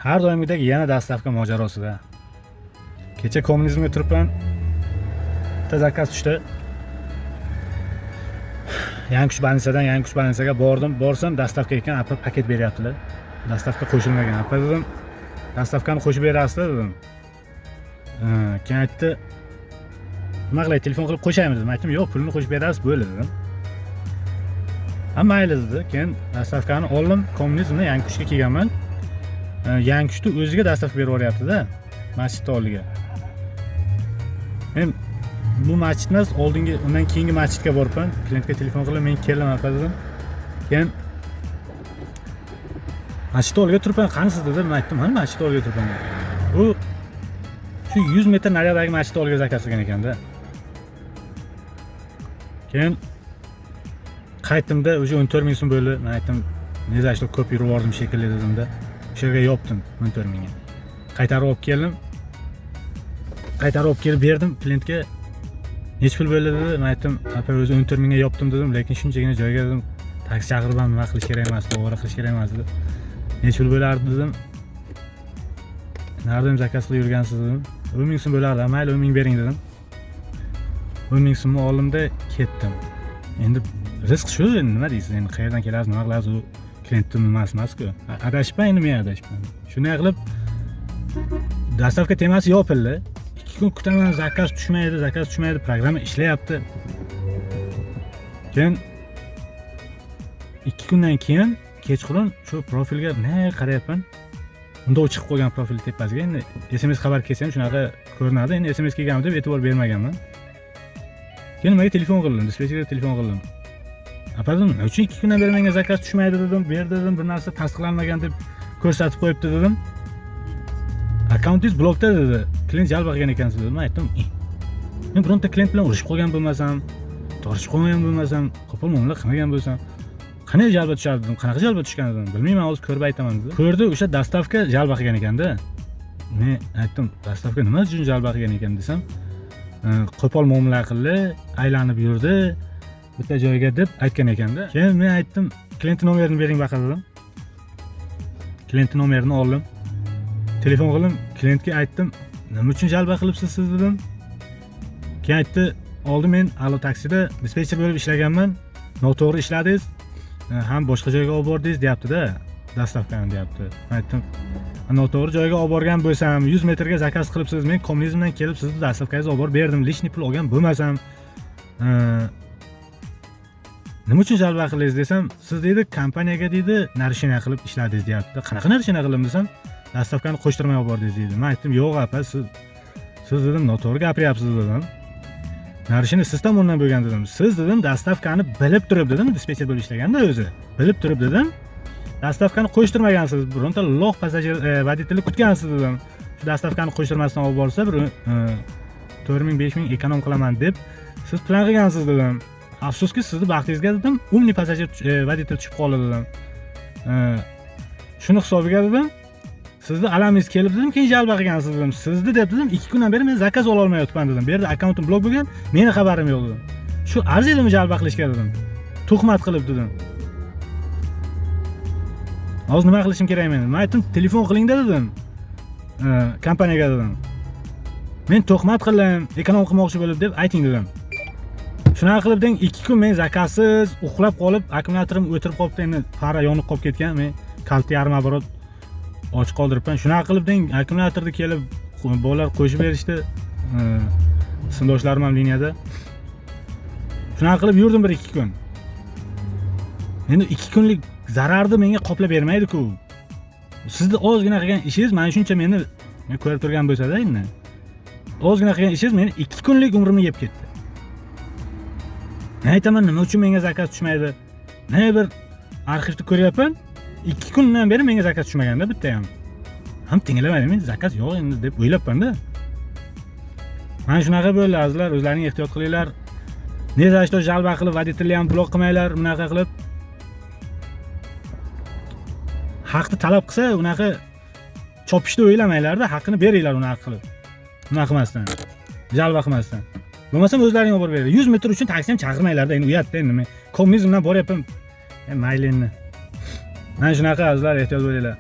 Har doimgidek yana dastavka mojarosida. Kecha kommunizmga turibman. Bitta zakaz tushdi. Yangish bansaga bordim. Borsam dastavka ekan, apa paket beryaptilar. Dastavka qo'shilmagan. Apa dedim, dastavkani qo'shib berasizlar dedim. Keyin aytdi, nima qilay, telefon qilib qo'shaymi dedim. Aytdim, yo'q, pulni qo'shib berasiz, bo'ldi dedim. Mayli dedi. Keyin dastavkani oldim, kommunizmni Yangiqishga kelganman. Yangiqishda o'ziga dastavka berib yuboryapti-da, masjid oldiga. Men bu masjid emas, oldingi, undan keyingi masjidga boribman. Klientga telefon qilib, men kelaman apa dedim. Keyin masjid oldiga turibman, qanisiz dedim. Men aytdim, "Mana masjid oldiga turibman." U shu 100 metr nariyadagi masjid oldiga zakaz qilgan ekanda. Keyin qaytdimda, o'sha 14 ming so'm bo'ldi. Men aytdim, "Nezashto ko'p yurib bordim shekilli" dedim-da. O'sha yerga yopdim 14 mingga. Qaytarib olib keldim. Qaytarib olib kelib berdim klientga. "Nech pul bo'ldi?" dedi. Men aytdim, "Apa, o'zi 14 mingga yopdim" dedim, lekin shunchagina joyga dedim, taksi chaqirib nima qilish kerak emas, to'g'ri qilish kerak emas dedi. "Nech pul bo'lardi?" dedim. "Nardan zakaz qilib yurgansiz?" dedim. 10 ming so'm bo'lardi. "Mayli, 10 ming bering" dedim. 10 ming so'mni oldimda ketdim. Endi rizq shu, endi nima deysiz? Endi qayerdan kelasiz, nima qilasiz? U klientning emas-ku. Adashibman, endi men adashibman. Shunday qilib dastavka temasi yopildi. 2 kun kutaman, zakaz tushmaydi, programma ishlayapti. Keyin 2 kundan keyin kechqurun shu profilga qarayapman. Unda chiqib qolgan profil tepasiga endi SMS xabar kelsa ham shunaqa ko'rinadi. Endi SMS kelganmi deb e'tibor bermaganman. Keyin menga telefon qildim, dispetcherga telefon qildim. "Apa dedim, nima uchun 2 kundan beri menga zakaz tushmaydi" dedim. "Ber" dedim, "bir narsa tasdiqlanmagan" deb ko'rsatib qo'yibdi dedim. "Akkauntingiz blokda" dedi. "Klient jalba qilgan ekansiz" dedim. Men aytdim, "Men bironta klient bilan urushib qolgan bo'lmasam, tortishib qolgan bo'lmasam, qo'pol muomala qilmagan bo'lsam, qanday jalba tushadi" dedim. "Qanaqa jalba tushgan" dedim. "Bilmayman, hozir ko'rib aytaman" dedi. Ko'rdi, o'sha dastavka jalba qilgan ekanda. Men aytdim, "Dastavka nima uchun jalba qilgan ekan" desam, "Qo'pol muomala qildi, aylanib yurdi bitta joyga" deb aytgan ekanda. Keyin men aytdim, "Klient nomerini bering baqa" dedim. Klient nomerini oldim. Telefon qildim, klientga aytdim, "Nima uchun jalba qilibsiz siz" dedim. Keyin aytdi, "Oldin men Alo taksida dispetcher bo'lib ishlaganman. Noto'g'ri ishladingiz, ham boshqa joyga olib bordingiz" deyapti-da, dastavkani deyapti. Men aytdim, "Noto'g'ri joyga olib borgan bo'lsam, 100 metrga zakaz qilibsiz, men kommunizmdan kelib sizni dastavkangizni olib borib berdim, lishniy pul olgan bo'lmasam, nima uchun jalba qildingiz" desam, "Siz deydi kompaniyaga deydi narishina qilib ishladingiz" deyapti. "Qanaqa narishina qildim" desam, "Dastavkani qo'shtirmay olib bordingiz" deydi. Men aytdim, "Yo'q apa, siz dedim noto'g'ri gapiryapsiz" dedim. "Narishina siz tomonidan bo'lgan" dedim. "Siz dedim dastavkani bilib turib" dedim, dispetcher bo'lib ishlaganda o'zi. "Bilib turib" dedim, "dastavkani qo'shtirmagansiz, bironta loq passajir voditelni kutgansiz" dedim. "Shu dastavkani qo'shtirmasdan olib borsa, bir 4 ming 5 ming ekonom qilaman deb siz plan qilgansiz" dedim. "Afsuski sizni baxtingizga" dedim, "umniy passajir voditel tushib qoldi" dedim. "Shuni hisobiga" dedim, "sizni alamingiz kelib" dedim, "keyin jalba qilgansiz" dedim. "Sizni" deb dedim, 2 kundan beri men zakaz ola olmayapman" dedim. "Bu yerda akkauntim blok bo'lgan, meni xabarim yo'q" dedim. "Shu arziydimi jalba qilishga" dedim. "Tuhmat qilib" dedim. "Hozir nima qilishim kerak men?" Men aytdim, "Telefon qiling-da" dedim. "Kompaniyaga" dedim. "Men tuhmat qildim, ekonom qilmoqchi bo'lib" deb ayting dedim. Shunaqa qilib deng 2 kun men zakazsiz uxlab qolib, akkumulyatorim o'tirib qolibdi, endi para yonib qolib ketgan. Men kalti yarim оборот ochiq qoldiribman. Shunaqa qilib deng akkumulyatorni kelib bolalar qo'shib berishdi. Sinfdoshlarim ham liniyada. Shunaqa qilib yurdim 1-2 kun. Endi 2 kunlik zararni menga qoplab bermaydi-ku. Sizni ozgina qilgan ishingiz mana shuncha men ko'rib turgan bo'lsa-da endi. Ozgina qilgan ishingiz meni 2 kunlik umrimni yeb ketdi. Men aytaman, nima uchun menga zakaz tushmaydi? Mana bir arxivni ko'ryapman. 2 kundan beri menga zakaz tushmaganda bitta ham tinglamaydi. Men zakaz yo'q endi deb o'ylabman-da. Mana shunaqa bo'ldi azizlar, o'zlaringiz ehtiyot qilinglar. Nezashto jalba qilib voditelni ham blok qilmanglar, unaqa qilib. Haqni talab qilsa, unaqa chopishni o'ylamanglar-da, haqqini beringlar unaqa qilib. Unaqa qilmasdan, jalba qilmasdan. Bo'lmasam o'zlaringiz olib beringlar. 100 metr uchun taksi ham chaqirmanglar-da, endi uyatda endi men kommunizmdan boryapman. Mayli endi. Mana shunaqa azizlar, ehtiyot bo'linglar.